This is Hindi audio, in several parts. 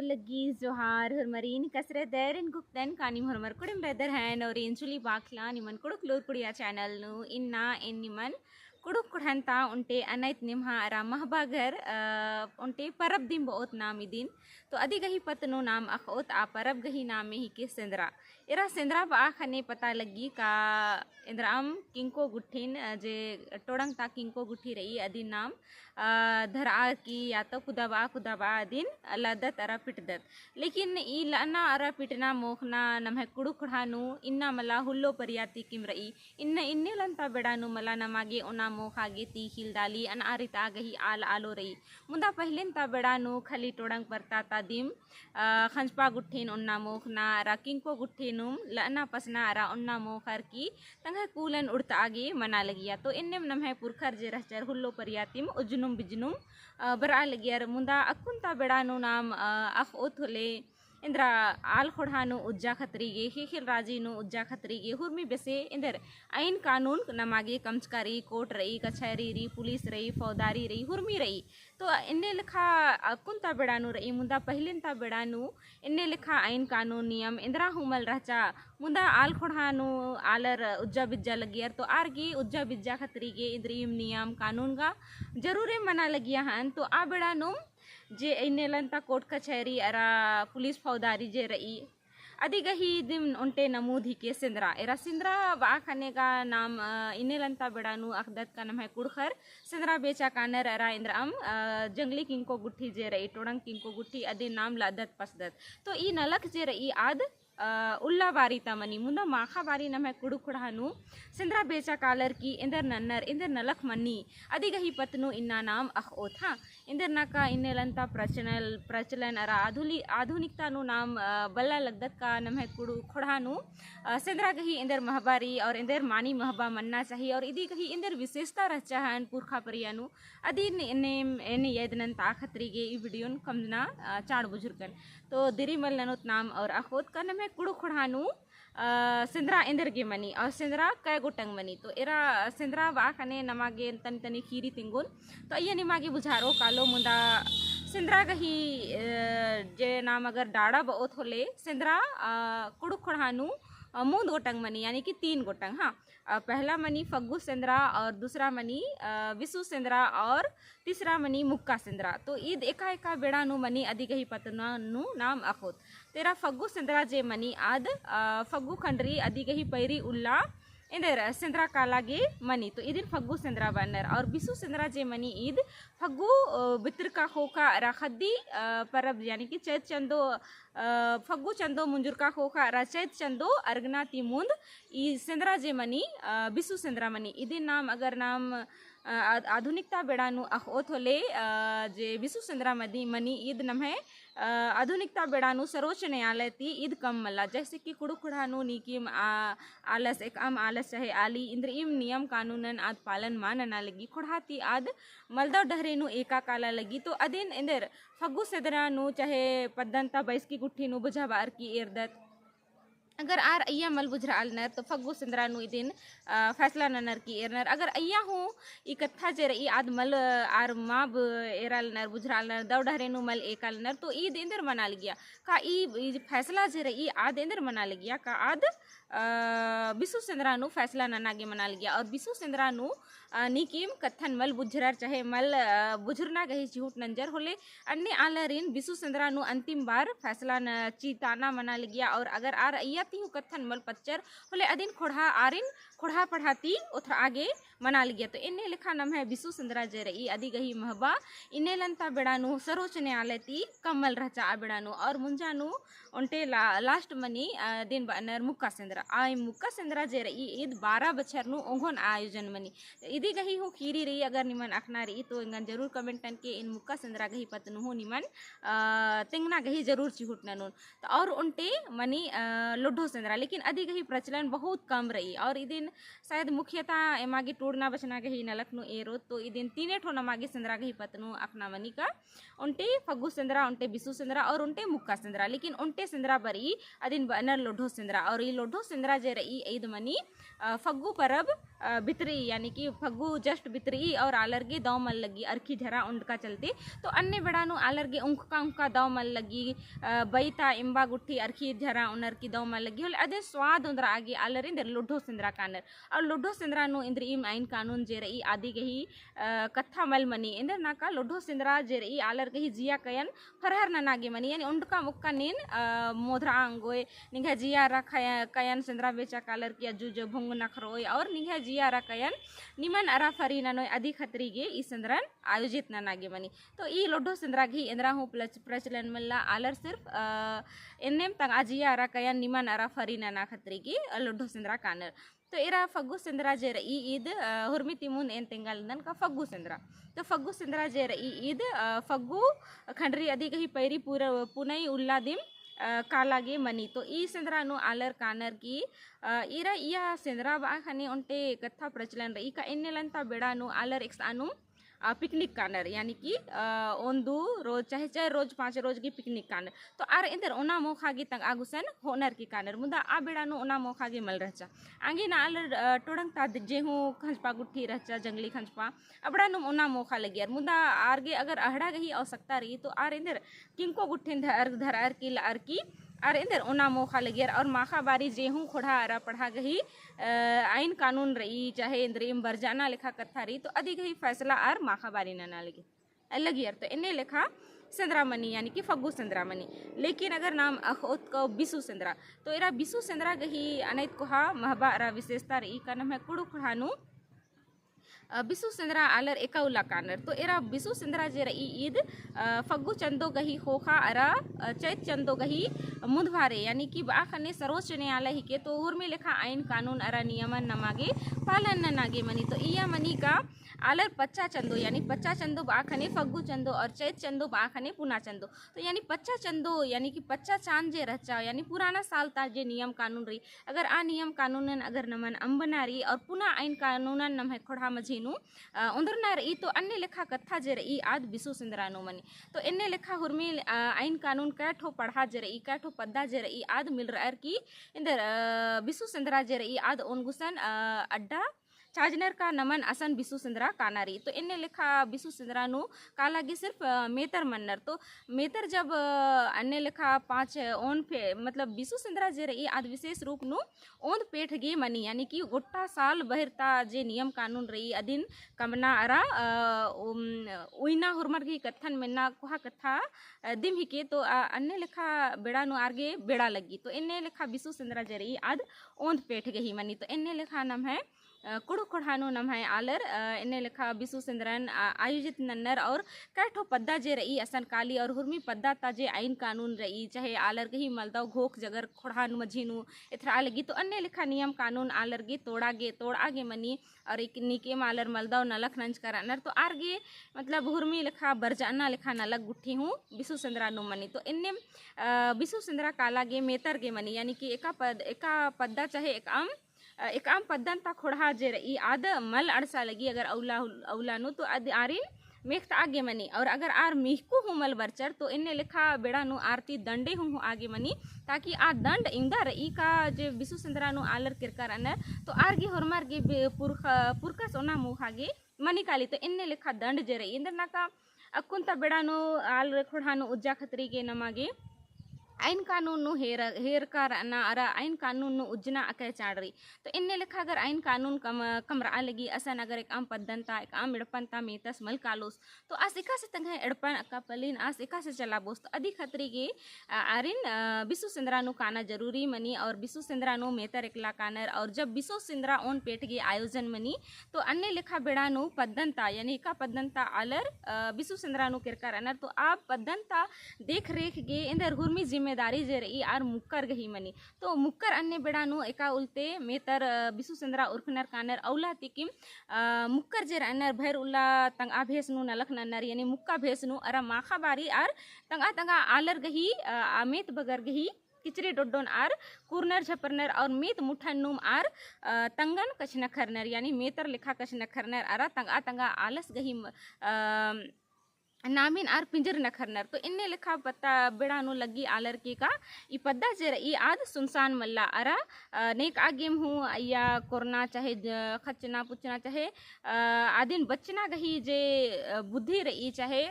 ulagi Johar Hurmarin kasret there in Guktan Kani Hurmar Kudim brother hand or inchuli bakla niman kuduk lur kudia channel nu inna in niman kuduk kudhanta unte anait nimha ara mahbagar unte parab dim boot namidin तो अधि गही पतनु नाम अखोत आ परब गही नाम में ही के सेंद्रा इरा सेंद्रा बा खने पता लगी का इंद्राम किंको गुठिन जे टोड़ंग ता किंको गुठी रही अदिन नाम धरा की या तो कुदाबा अदिन लदत अरा पिटदत लेकिन ई लना अरा पिटना मोखना नमहे कुड़ु खड़ानु इन्ना मला हुल्लो परियाती किम रही इन्ने लंता बेड़ानु मला नमागे ओना मोखागे ती खिल डाली अन आरिता गही आल आलो रही मुंदा पहिलेन ता बेड़ानु खाली टोड़ंग परता दिम खंजपा गुठिन उन्ना मोखना रा किंको गुठिनुम लना पसना रा उन्ना मोखर की तंग कूलन उड़ता आगे मना लगिया तो इन्नेम नमहे पुरखर जे रहचर हुल्लो परियातिम उजुनुम बिजुनुम बरा लगियर मुंदा अकुंता बेड़ानु नाम अख ओथले इंद्रा आल खोड़ानु उज्जा खतरीगे खिल राजीनु उज्जा खतरीगे हुर्मी बेसे इंदर आइन कानून नमागे कमचकारी कोर्ट रही कचहरी रही पुलिस रही फौदारी रही हुर्मी रही तो इन्ने लिखा कुंता बेड़ानु रही मुंदा पहिलिनता बेड़ानु इन्ने लिखा आइन कानून नियम इंद्रा हुमल रहचा मुंदा आल खोड़ानु आलर उज्जा बिज्जा लगियर तो आरगे उज्जा बिज्जा खतरीगे इंद्रीम नियम कानून का जरूरे मना लगिया हन तो आ बेड़ानु जे इन्नेलंता कोर्ट कचहरी अरा पुलिस फौदारी जे रही अधि गही दिम उन्टे नमूद ही के सिंद्रा एरा सिंद्रा बा खाने का नाम इन्नेलंता बेड़ानु अखदत का नाम है कुड़खर सिंद्रा बेचा कानर अरा इंद्राम जंगली किंको गुट्ठी जे रही टोड़ंग किंको गुट्ठी अदे नाम लादत पसदत तो ई नलक जे रही आद उल्ला बारी तमनी मुंदा माखा बारी नम कुड़ु खुड़ानु सिंद्रा बेचा कालर की इंदर नन्नर इंदर नलख मन्नी अधि गही पतनु इन्ना नाम अख ओथा इंदर नका इन्नेलंता प्रचलन अरा आधुनिकता नु नाम बल्ला लगदत का नम है कुड़ु खुड़ानु सिंद्रा गही इंदर महबारी और इंदर मानी महबा मन्ना चाहिए और इदी गही इंदर विशेषता रहचाहन पुरखा परियानु अदी ने यदनन ताखतरीगे ई वीडियो कमना चाड़ बुजुर्गन तो दिरीमल ननुत नाम और अखोत का नम है कुड़ु खुड़ानु सिंद्रा इंदर गे मनी और सिंद्रा कै गोटंग मनी तो एरा सिंद्रा वा खने नमागे तनी तनी खीरी तिंगुन तो ये निमागे बुझारो कालो मुंदा सिंद्रा गही जे नाम अगर डाड़ा बहुत होले सिंद्रा कुड़ु खुड़ानु मूंद गोटंग मनी यानी कि 3 गोटंग हाँ पहला मनी फग्गू सिंद्रा और दूसरा मनी विसु सिंद्रा और तीसरा मनी मुक्का सिंद्रा तो ईद एका बेड़ानु मनी अधि गही पतना नु नाम अखोत तेरा फग्गू सिंद्रा जे मनी आद फग्गू खंडरी अधि गही पैरी उल्ला इंदर सिंद्रा कालागे मनी तो इदिन फग्गू सिंद्रा बनर और बिसु सिंद्रा जे मनी ईद फग्गू बित्र का खोखा राखद्दी परब यानी कि चैत चंदो फग्गू चंदो मुंजुर का खोखा रा चैत चंदो अर्गना तिमुंद ई सिंद्रा जे मनी बिसु सिंद्रा मनी इदिन नाम अगर नाम आधुनिकता बेड़ानु अखोत होले जे बिसु सिंद्रा मदी मनी ईद नम है आधुनिकता बेड़ानु सर्वोच्च न्यायालय ती ईद कम मल्ला जैसे कि कुड़ु खुड़ानु नीकिम आलस एक आम आलस चाहे आली इंद्रियम नियम कानूनन आद पालन मानना लगी खुड़ाती आद मलदव डहरेनु एका काला लगी तो अदिन इंदर फग्गू सिंद्रानु चाहे पद्दंता बैस की गुट्ठी नु बुझा बार की एरदत अगर आर अय्या मल बुझराल नर तो फग्गू सिंद्रानु इदिन फैसला नर की एरनर अगर अय्या हूँ ई कत्था जे रही आद मल आर माब एरल नर बुझराल नर दव डहरेनु मल एकल नर तो ईद इंदर मना लिया का ई फैसला जे रही आद इंदर मना लिया का आद बिसु सिंद्रानु फैसला ननागे मना लिया और बिसु सिंद्रानु निकीम कत्थन मल बुझरर चाहे मल बुझरना गही चिहुट नंजर होले अन्य आलरिन बिसु सिंद्रानु अंतिम बार फैसला न चीताना मना लिया और अगर आर अय्या ती हूँ कत्थन मल पच्चर होले अदिन खोड़ा आरिन खोड़ा पढ़ाती उथर आगे मना लिया तो इन्हें लिखा नाम है बिसु सिंद्रा जे रही अधि गही महबा इन्हें लंता बेड़ानु सर्वोच्च न्यायालय ती कमल रहचा आ बेड़ानु और मुंजानु उनटे लास्ट मनी दिन बनर मुक्का सिंद्रा आई मुक्का सिंद्रा जे रही ईद 12 बछर नु ओंघन आयोजन मनी इदी गही हूँ खीरी रही अगर निमन अखना रही तो इंगन जरूर कमेंट टन के इन मुक्का सिंद्रा गही पतनु हो निमन तिंगना गही जरूर चिहुट ननुन तो और उनटे मनी लोढ़ो सेंद्रा, लेकिन अदी गही प्रचलन बहुत कम रही और इदिन शायद मुख्यतः एमागे टूड़ना बचना गही नलकनु एरो तो इदिन तीने ठो नमागे सेंद्रा गही पतनु अखना मनी का उनटे फग्गु सेंद्रा उनटे बिसु सेंद्रा और उनटे मुक्का सेंद्रा, लेकिन उनटे सेंद्रा बरी अदिन बनर लोढ़ो सेंद्रा और ये लोढ़ो सेंद्रा जे रही ईद मनी फग्गु परब बितरी यानी कि फग्गु जस्ट बितरी और आलरगे दाव मल लगी अर्खी झरा उनका चलते तो अन्य बेड़ानु आलरगे उनका दाव मल लगी बैता इंबा गुट्ठी अर्खी झरा उनर की दाव मल लगी अदे स्वाद उंदर आगे आलर इंदर लोढ़ो सेंद्रा कानर और लोढ़ो सेंद्रा नु इंदर इम आइन कानून जे रही आदि गही कथा मल मनी इंदर नाका लोढ़ो सेंद्रा जे रही आलर गही जिया कयन फरहर ननागे मनी यानी उनका मुक्का नीन मोधरा अंगोय निघा जिया रखा कयन सेंद्रा बेचा कालर की अजू जो भुंग नखरोय और निघा जिया रखयन निमन अरा फरी ननोय अधिक खतरी गे ई सेंद्रन आयोजित ननागे मनी तो ई लोढ़ो सेंद्रा घी इंद्रा हूँ प्रचलन मल्ला आलर सिर्फ एन्नेम तंग आजिया अरा कयन निमन अरा फरी नना खतरी गे लोढ़ो सेंद्रा कानर तो एरा फग्गु सेंद्रा जे रही ईद हुर्मी तिमुन एन तेंगालंदन का फग्गु सेंद्रा तो फग्गु सेंद्रा जे रही ईद फग्गु खंडरी अदी कही पैरी पूरा पुनई उल्ला दिम कालागे मनी तो ई सेंद्रा नु आलर कानर की इरा इया सेंद्रा बा खने उनटे कथा प्रचलन रही का इन्नेलंता बेड़ा नु आलर एक सानु पिकनिक कानर यानी कि ओंदू रोज चाहे रोज 5 रोज की पिकनिक कानर तो आर इंदर ओना मोखागी तंग आगुसन होनर की कानर मुदा आ बेड़ानु ओना मोखागी मल रहचा आंगे ना आलर टोडंग ता जेहू खंजपा गुट्ठी रहचा जंगली खंजपा अबड़ानु ओना मोखा लगियर मुदा आरगे अगर अहड़ा गही आवश्यकता रही तो आर इंदर किंको गुट्ठिन धर की और इंदर ओना मोखा लगियर और माखा बारी जेहू खोड़ा अरा पढ़ा गही आइन कानून रही चाहे इंदर इम बरजाना लिखा कथा रही तो अधिक ही फैसला और माखा बारी ना लगियर तो इन्हें लिखा सेंद्रा मनी यानी कि फग्गु सेंद्रा मनी, लेकिन अगर नाम अखोत को बिसु सेंद्रा तो इरा बिसु सेंद्रा गही अनैत कोहा महबा अरा विशेषता रही का नाम है कुड़ु खुड़ानु बिसु सेंद्रा आलर एकाउला कानर तो एरा बिसु सेंद्रा जे रही ईद फग्गु चंदो गही खोखा अरा चैत चंदो गही मुंदवारे यानी कि बाखने सर्वोच्च न्यायालय ही के तो उर्मी लेखा आइन कानून अरा नियमन नमागे पालन न नागे मनी तो इया मनी का आलर पच्चा चंदो यानी पच्चा चंदो बाखने फग्गु चंदो और चैत चंदो बाखने पुना चंदो तो यानी पच्चा चंदो यानी कि पच्चा चांद जे रचा यानी पुराना साल ता जे नियम कानून रही अगर आ नियम कानूनन अगर नमन अंबना रही और पुनः आइन कानूनन नम है खोड़ा मझीनु उंदरना रही तो अन्य लेखा कथा जे रही आद बिसु सेंद्रानु मनी तो इन्ने लेखा हुर्मी आइन कानून कैठो पढ़ा जे रही कैठो पद्दा जे रही आद मिल रहा की इंदर बिसु सेंद्रा जे रही आद ओनगुसन अड्डा चाजनर का नमन असन बिसु सेंद्रा कानारी तो इन्ने लिखा बिसु सेंद्रा नु कालागी सिर्फ मेतर मन्नर तो मेतर जब अन्य लिखा 5 ओन पे मतलब बिसु सेंद्रा जे रही आद विशेष रूप नु ओंद पेठ गे मनी यानी कि गोट्टा साल बहिरता जे नियम कानून रही अदिन कमना अरा उइना हुरमर की कथन मिन्ना कुहा कथा दिम ही के तो अन्य लिखा बेड़ा नु आगे बेड़ा लगी तो इन्ने लिखा बिसु सेंद्रा जे रही आद ओंद पेठ गही मनी तो इन्ने लिखा नाम है कुड़ु कोढ़ानु नम है आलर इन्हें लिखा बिसु सेंद्रन आयोजित नन्नर और कैठो पद्दा जे रही असन काली और हुर्मी पद्दा ताजे आइन कानून रही चाहे आलर गही मलदाव घोक जगर खोड़ानु मझीनु इथरा लगी तो अन्य लिखा नियम कानून आलर गे तोड़ आगे मनी और एक निके मालर मलदाव नलख नंज कर तो आरगे मतलब हुर्मी लिखा बरजाना लिखा नलक गुट्ठी हूँ बिसु सेंद्रा नु मनी तो इन्ने बिसु सेंद्रा काला गे मेतर गे मनी यानी कि एका पद्दा चाहे एक आम पद्दन ता खोड़ा जे रही आद मल अड़सा लगी अगर औलानु तो आरिन मेघता आगे मनी और अगर आर मिहकू हूँ मल बरचर तो इन्ने लिखा बेड़ा नु आरती दंडे हूँ आगे मनी ताकि आ दंड इंदा रही का जे बिसु सेंद्रा नु आलर किरकार अनर तो आरगे होरमार गे पुरका सोना मुँह आगे मनी काली तो इन्ने लिखा दंड जे रही इंदर नाका अकुंता बेड़ा नु आल खोड़ानु उज्जा खतरी के नमागे आइन कानून नु हेर कार ना अरा आइन कानून नु उजना अके चाड़ी तो इन्ने लिखा अगर आइन कानून कमरा लगी असन अगर एक आम पद्दनता एक आम इड़पनता मेतस मल कालोस तो आस इका से तंग इड़पन अका पलिन आस इका से चला बोस तो अधिक खतरी के आरिन बिसु सेंद्रा नु काना जरूरी मनी और बिसु सेंद्रा नु मेतर एकला कानर और जब बिसु सेंद्रा ओन पेट गे आयोजन मनी तो अन्य लिखा बेड़ा नु पद्दनता यानी का पद्दनता आलर बिसु सेंद्रा नु किरकार अनर तो आप पद्दनता देख रेख गे इंदर हुर्मी जिम्मेदारी जे रही आर मुक्कर गही मनी तो मुक्कर अन्य बेड़ानु एका उल्ते मेतर बिसु सेंद्रा उर्खनर कानर औला तिकिम मुक्कर जे अनर भैर उल्ला तंग आ भेस नु नलख नन्नर यानी मुक्का भेस नु अरा माखा बारी आर तंगा आलर गही आमेत बगर गही किचरी डोडोन आर कुरनर झपरनर और मीत मुठन नुम आर तंगन कछ नखरनर यानी मेतर लिखा कछ नखरनर आरा तंगा तंगा आलस गही नामिन आर पिंजर नखरनर। तो इन्ने लिखा पत्ता बेड़ानु लगी आलर की का ई पद्दा जे ई आद सुनसान मल्ला अरा नेक आगेम हूँ या कोरना चाहे खचना पुचना चाहे आदिन बचना गही जे बुद्धि रही चाहे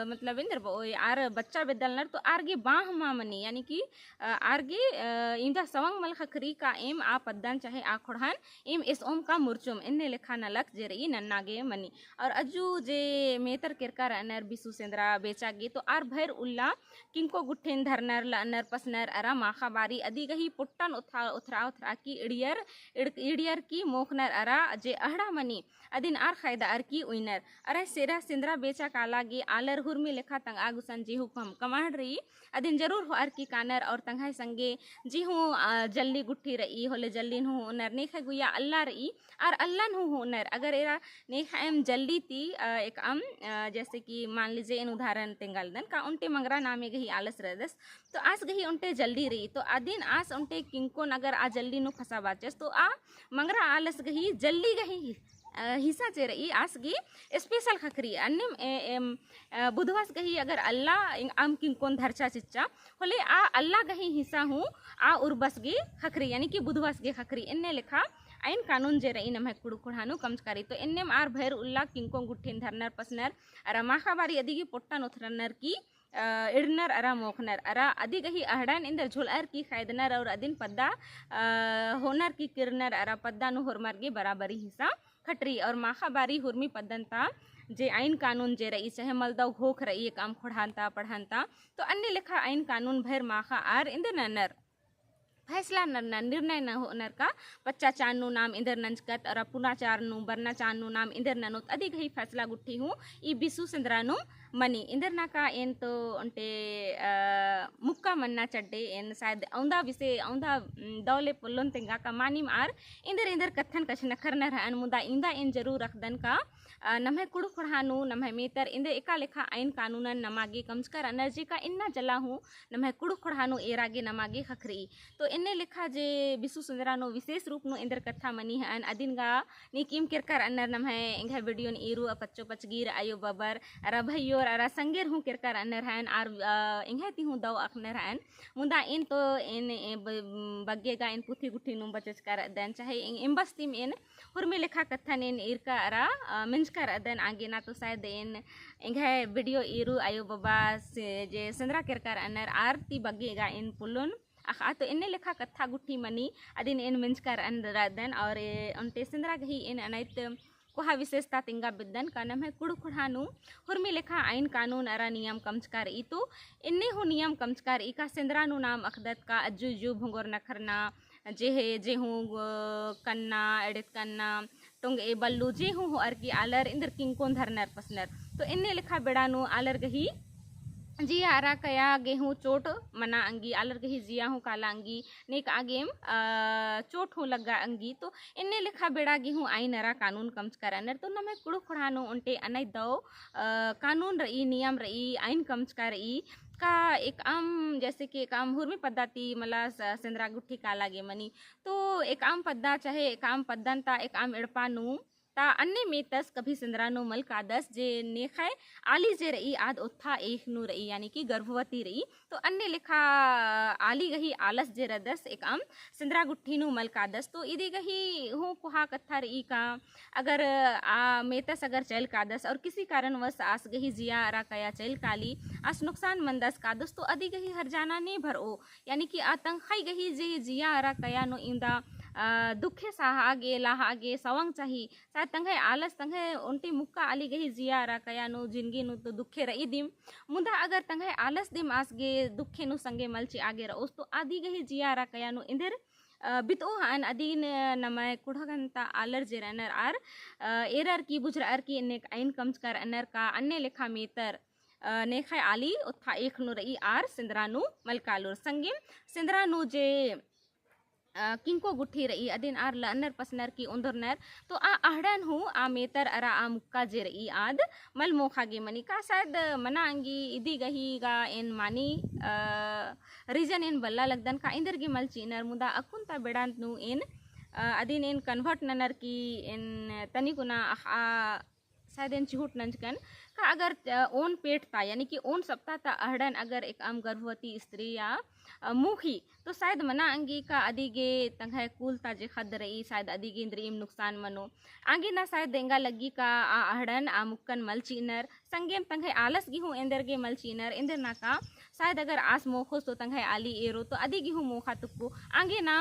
मतलब इंदर आर बच्चा बेदलनर तो आरगे बाह मामनी यानी कि आरगे इंदा सवंग मल खखरी का एम आ पद्दान चाहे आ खोड़ान एम इस ओम का मुरचुम इन्ने लिखा नलक जे रही नन्नागे मनी। और अजू जे मेतर किरकार अनर बिसु सेंद्रा बेचागे तो आर भैर उल्ला किंको गुठेन धरनर लनर पसनर अरा माखा बारी अदी गही पुट्टन उथरा उथरा उथरा की इडियर की मोखनर अरा जे अहड़ा मनी अदिन आर खायदा अर की उइनर अरे सेरा सेंद्रा बेचा काला गे आलर हुरमी लेखा तंग आगुसन जी हुकम कमाड़ रही अदिन जरूर हो अर की कानर और तंगाई संगे जी हूँ जल्दी गुट्ठी रही होले जल्दी हूँ उनर नेख गुया अल्लाह रही और अल्लाह हूँ उनर अगर एरा नेख एम जल्दी ती एक जैसे कि मान लीजिए इन उदाहरण तेंगल दन का उनटे मंगरा नामे गही आलस रदस तो आस गही उनटे जल्दी रही तो अदिन आस उनटे किंको अगर आ जल्दी नु फसा बाचस तो आ मंगरा आलस गही जल्दी गही हिस्सा चे रही आस गी स्पेशल खखरी अन्यम बुधवास गही अगर अल्लाह आम किंकोन धरचा चिच्चा होले आ अल्लाह गही हिस्सा हूँ आ उर्बस गी खखरी यानी कि बुधवास गे खखरी इन्ने लिखा आइन कानून जे रही नमः कुड़ु कुड़ानु कमचकारी तो इन्नेम आर भैर उल्ला किंको गुठिन धरनर पसनर अरा माखा बारी अदिगी पोट्टन उथरनर की इड़नर अरा मोखनर अरा अदी गही अहड़न इंदर झुलर की खैदनर और अदिन पद्दा होनर की किरनर अरा पद्दा नु होरमर गे बराबरी हिस्सा खटरी और माखा बारी हुरमी पद्दनता जे आइन कानून जे रही चाहे मलदव होख रही काम खोड़ानता पढ़ानता तो अन्य लिखा आइन कानून भैर माखा आर इंदर नर फैसला नर निर्णय न होनर का बच्चा चानू नाम इंदर नंजकत और पुना चारनु बरना चानू नाम इंदर ननुत अधिक ही फैसला गुट्ठी हूँ ई बिसु सिंद्रानु मनी इंदर ना का एन तो उनटे मुक्का मन्ना चड्डे एन शायद औंदा विसे औंदा दौले पुल्लोन तेंगा का मानिम आर इंदर इंदर कथन कछ नखर न रहन मुदा इंदा इन जरूर रखदन का नम्हे कुड़ु खुड़ानु नम्हे मेतर इंदे एका लेखा आइन कानूनन नमागे कमस्कर एनर्जी का इन्ना जला हूँ नम्हे कुड़ु खुड़ानु एरागे नमागे खखरी तो इन्ने लिखा जे बिसु सुंदरानु विशेष रूप नु इंदर कथा मनी हन अदिनगा निकिम किरकर अन्नर नम्हे इंघा वीडियो इरू पच्चो पचगीर आयो बबर अरा भैयोर अरा संगेर हूँ किरकर अन्नर हन आर इंघा ती हूँ दव अखनर हन मुदा इन तो इन बग्गेगा इन पुथी गुठी नु बचच कर दन चाहे इन बस्तीम इन हुरमे लेखा कथन इन इरका अरा मिंजकर अदन आगे ना तो शायद इन इंघा वीडियो इरू आयो बबा जे संद्रा किरकर अन्नर आर ती बग्गेगा इन पुल्लोन आखा तो इन्ने लेखा कथा गुठी मनी अदिन इन मिंजकर अंदरदन और उनटे सिंद्रा गही इन अनैत कोहा विशेषता तिंगा बिद्दन का नाम है कुड़ु खुड़ानु हुरमी लेखा आइन कानून अरा नियम कमचकार ई तो इन्ने हो नियम कमचकार ई का सिंद्रानु नाम अखदत का अज्जु जु भुंगोर नखरना जे हूँ कन्ना एडित कन्ना टोंग ए बल्लू जे हूँ अर की आलर इंदर किंकोन धरनर पसनर तो इन्ने लेखा बेड़ानु आलर गही जी आरा कया गेहूँ चोट मना अंगी आलर गही जिया हूँ काला अंगी नेक आगेम चोट हूँ लगा अंगी तो इन्ने लिखा बेड़ा गेहूँ आई नरा कानून कमचकार अनर तो नमे कुड़ु खुड़ानो उनटे अनय दो कानून रही नियम रही आइन कमचकार रही का एक आम जैसे कि एक आम हुरमी पद्धति मला सेंद्रा गुट्ठी काला गे मनी तो एक आम पद्दा चाहे एक आम पद्दनता एक आम इड़पानु ता अन्य में तस कभी सिंद्रानो मल का दस जे नेखाय आली जे रही आद उत्था एक नु रही यानी कि गर्भवती रही तो अन्य लिखा आली गही आलस जे रदस एक आम सिंद्रा गुट्ठी नु मल का दस तो इदी गही हूँ कुहा कथा रही का अगर मेतस अगर चल का दस और किसी कारणवश आस गही जिया अरा कया चल काली आस नुकसान मंदस का दस तो अदी गही हर जाना नहीं भर ओ यानी कि आतंक खाई गही जे जिया अरा कया नो इंदा दुखे साहागे लाहागे सवंग चाही साथ तंगे आलस तंगे उनटी मुक्का आली गही जिया रा कया नु जिंदगी नु तो दुखे रही दिम मुदा अगर तंगे आलस दिम आसगे दुखे नु संगे मलची आगे रओस तो आदि गही जिया रा कया नु इंदर बितो हन अदीन नमय कुढ़गंता आलर जे रनर आर एरर की बुजर अर की ने आइन कमचकर अनर का अन्य लेखा मेतर नेखाय आली उत्था एक नु रही आर सिंद्रानु मलकालुर संगे सिंद्रानु जे किंको गुठी रही अदिन आर लनर पसनर की उंदरनर तो आ आहड़न हूँ आ मेतर अरा आ मुक्का जे रही आद मल मोखा गे मनी का शायद मना अंगी इदी गही गा इन मानी रीजन इन बल्ला लगदन का इंदर गे मल चीनर मुदा अकुन ता बेडांत नु इन अदिन इन कन्वर्ट ननर की इन तनी कुना शायद इन चिहुट नंजकन का अगर ओन पेट था यानी कि ओन सप्ताह ता अहड़न अगर एक आम गर्भवती स्त्री या मुखी तो शायद मना अंगी का अधिगे तंगे कुलता जे खद रही शायद अधिगे इंद्रियम नुकसान मनो आगे ना शायद देंगा लगी का अहड़न आ मुक्कन मल चीनर संगेम तंगे आलस गी हूँ इंदर गे मल चीनर इंदर ना का शायद अगर आस मोखोस तो तंगे आली एरो तो अधिगी हूँ मोखा तुक्को आगे ना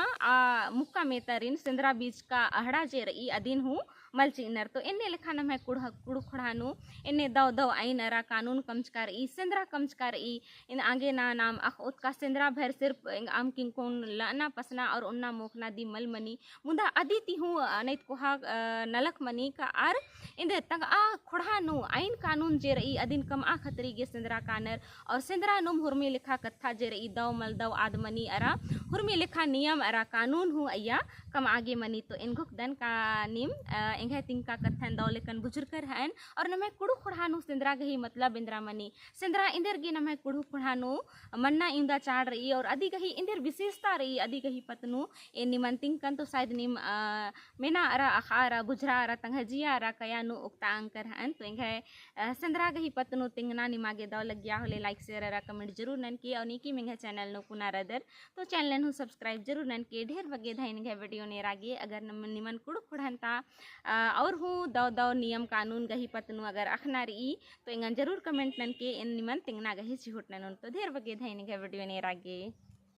मुक्का मेतरिन सिंदरा बीच का अहड़ा जे रही अधीन हूँ मल चीनर तो इन्ने लिखा नम है कुड़ खुड़ानु इन्ने दव दव आइन अरा कानून कमचकार ई सिंदरा कमचकार ई इन आगे ना नाम अख उत्का सिंदरा भर सिर्फ आम किंकोन लना पसना और उन्ना मोखना दी मल मनी मुदा अदिति हूँ अनैत कोहा नलक मनी का आर इंदे तंग आ खुड़ानु आइन कानून जे रही अदिन कम आ खतरी गे सिंदरा कानर और सिंदरा नुम हुरमी लिखा कथा जे रही दव मल दव आदमनी अरा हुरमी लिखा नियम अरा कानून हूँ अय्या कम आगे मनी तो इनघुक दन का निम इंगे तिंका कथन दौ लेकन बुजुर्गर हन और नमे कुड़ु खुड़ानु सिंदरा गही मतलब इंद्रा मनी सिंदरा इंदर गे नमे कुड़ु खुड़ानु मन्ना इंदा चाड़ रही और अधि गही इंदर विशेषता रही अधि गही पतनु ए निमन तिंकन तो शायद निम मेना अरा अखारा बुझरा अरा तंगजिया अरा कयानु उक्ता अंकर हन तो इंगे सिंदरा गही पतनु तिंगना निमागे दौ लग गया होले लाइक शेयर अरा कमेंट जरूर नन की और नीकी मेंगे चैनल नो कुना रदर तो चैनल नु सब्सक्राइब जरूर नन के ढेर बगे धाइन गे वीडियो ने रागे अगर निमन कुड़ु खुड़नता और हूँ दौ दौ नियम कानून गही पतनु अगर अखना रही तो इंगन जरूर कमेंट नन के इन निमन तिंगना गही चिहुट नन तो ढेर बगे धाइन गे वीडियो ने रागे।